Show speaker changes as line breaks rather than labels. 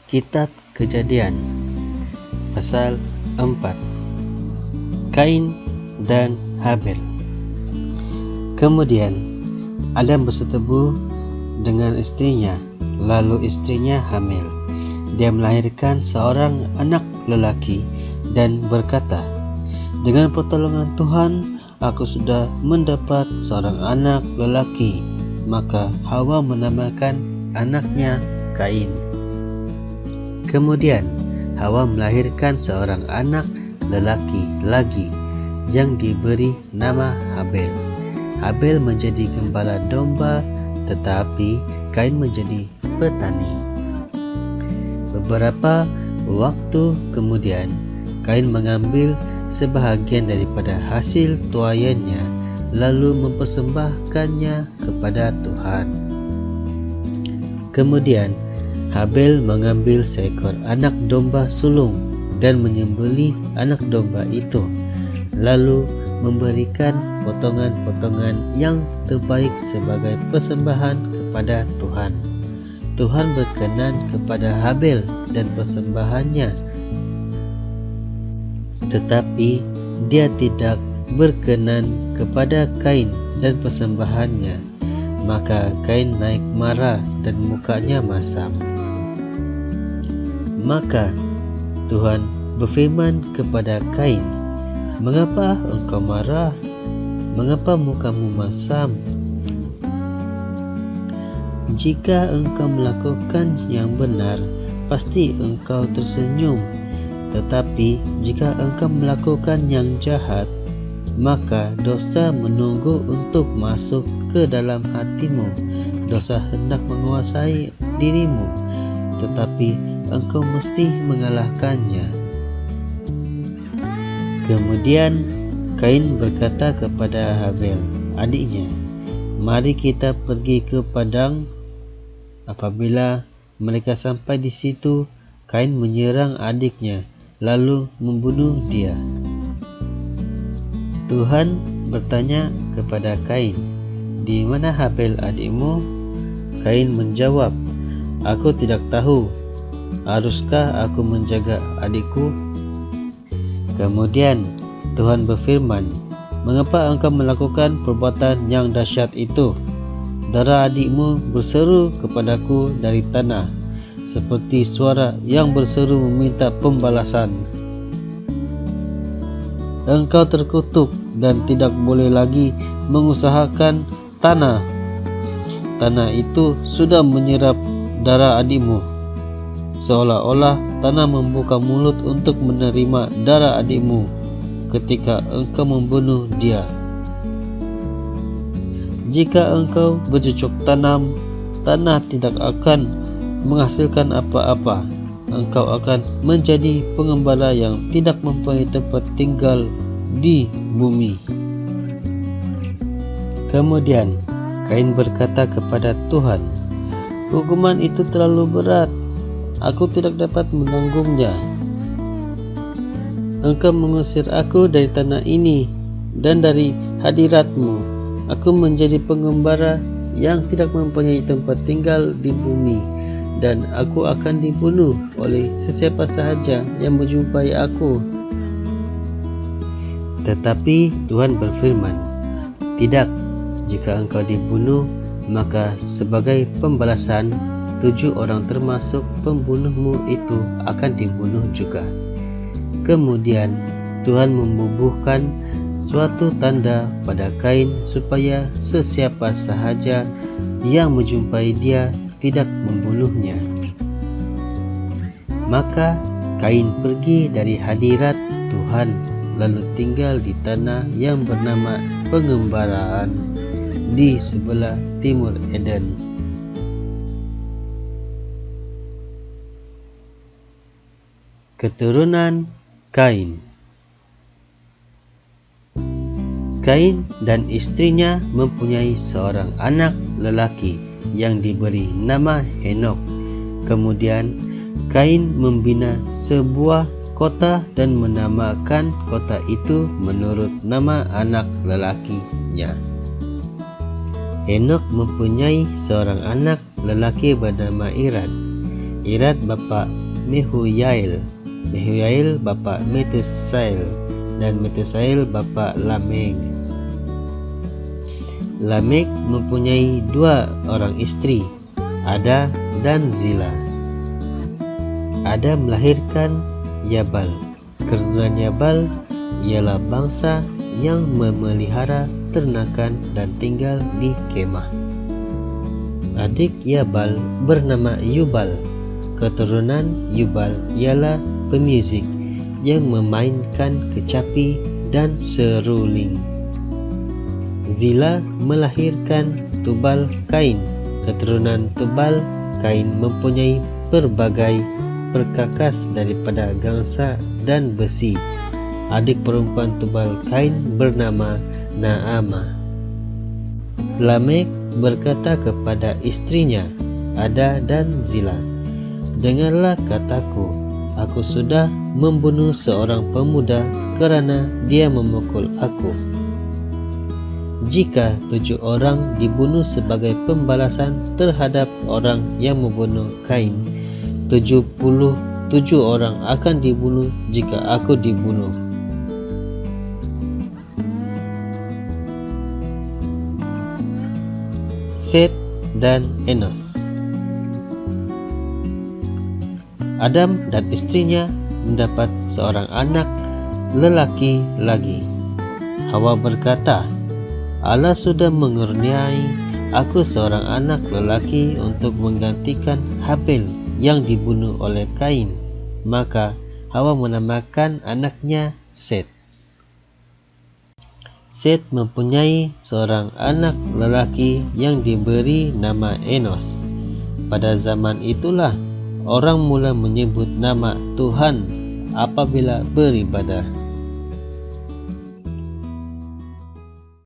Kitab Kejadian pasal 4. Kain dan Habel. Kemudian Adam bersetubuh dengan istrinya, lalu istrinya hamil. Dia melahirkan seorang anak lelaki dan berkata, "Dengan pertolongan Tuhan, aku sudah mendapat seorang anak lelaki." Maka Hawa menamakan anaknya Kain. Kemudian Hawa melahirkan seorang anak lelaki lagi yang diberi nama Habel. Habel menjadi gembala domba, tetapi Kain menjadi petani. Beberapa waktu kemudian, Kain mengambil sebahagian daripada hasil tuaiannya, lalu mempersembahkannya kepada Tuhan. Kemudian Habel mengambil seekor anak domba sulung dan menyembelih anak domba itu, lalu memberikan potongan-potongan yang terbaik sebagai persembahan kepada Tuhan. Tuhan berkenan kepada Habel dan persembahannya, tetapi Dia tidak berkenan kepada Kain dan persembahannya. Maka Kain naik marah dan mukanya masam. Maka Tuhan berfirman kepada Kain, "Mengapa engkau marah? Mengapa mukamu masam? Jika engkau melakukan yang benar, pasti engkau tersenyum. Tetapi jika engkau melakukan yang jahat, maka dosa menunggu untuk masuk ke dalam hatimu. Dosa hendak menguasai dirimu, tetapi engkau mesti mengalahkannya." Kemudian Kain berkata kepada Habel, adiknya, "Mari kita pergi ke padang." Apabila mereka sampai di situ, Kain menyerang adiknya, lalu membunuh dia. Tuhan bertanya kepada Kain, "Di mana Habel adikmu?" Kain menjawab, "Aku tidak tahu. Haruskah aku menjaga adikku?" Kemudian Tuhan berfirman, "Mengapa engkau melakukan perbuatan yang dahsyat itu? Darah adikmu berseru kepadaku dari tanah, seperti suara yang berseru meminta pembalasan. Engkau terkutuk dan tidak boleh lagi mengusahakan tanah. Tanah itu sudah menyerap darah adikmu, seolah-olah tanah membuka mulut untuk menerima darah adikmu ketika engkau membunuh dia. Jika engkau bercocok tanam, tanah tidak akan menghasilkan apa-apa. Engkau akan menjadi pengembala yang tidak mempunyai tempat tinggal di bumi." Kemudian Kain berkata kepada Tuhan, "Hukuman itu terlalu berat. Aku tidak dapat menanggungnya. Engkau mengusir aku dari tanah ini dan dari hadirat-Mu. Aku menjadi pengembara yang tidak mempunyai tempat tinggal di bumi, dan aku akan dibunuh oleh sesiapa sahaja yang menjumpai aku." Tetapi Tuhan berfirman, "Tidak, jika engkau dibunuh, maka sebagai pembalasan 7 orang termasuk pembunuhmu itu akan dibunuh juga." Kemudian Tuhan membubuhkan suatu tanda pada Kain supaya sesiapa sahaja yang menjumpai dia tidak membunuhnya. Maka Kain pergi dari hadirat Tuhan, lalu tinggal di tanah yang bernama pengembaraan di sebelah timur Eden. Keturunan Kain. Kain dan istrinya mempunyai seorang anak lelaki yang diberi nama Henok. Kemudian Kain membina sebuah kota dan menamakan kota itu menurut nama anak lelakinya. Henok mempunyai seorang anak lelaki bernama Irad. Irad bapa Mehujael, Mehujael bapa Metusael, dan Metusael bapa Lamek. Lamek mempunyai 2 orang istri, Ada dan Zila. Ada melahirkan Yabal. Keturunan Yabal ialah bangsa yang memelihara ternakan dan tinggal di kemah. Adik Yabal bernama Yubal. Keturunan Yubal ialah pemuzik yang memainkan kecapi dan seruling. Zila melahirkan Tubal Kain. Keturunan Tubal Kain mempunyai pelbagai perkakas daripada gangsa dan besi. Adik perempuan Tubal Kain bernama Naamah. Lamek berkata kepada istrinya, Ada dan Zila, "Dengarlah kataku, aku sudah membunuh seorang pemuda kerana dia memukul aku. Jika 7 orang dibunuh sebagai pembalasan terhadap orang yang membunuh Kain, 77 orang akan dibunuh jika aku dibunuh." Set dan Enos. Adam dan istrinya mendapat seorang anak lelaki lagi. Hawa berkata, Allah sudah mengerniai aku seorang anak lelaki untuk menggantikan Habil yang dibunuh oleh Kain. Maka Hawa menamakan anaknya Set. Set mempunyai seorang anak lelaki yang diberi nama Enos. Pada zaman itulah orang mula menyebut nama Tuhan apabila beribadah.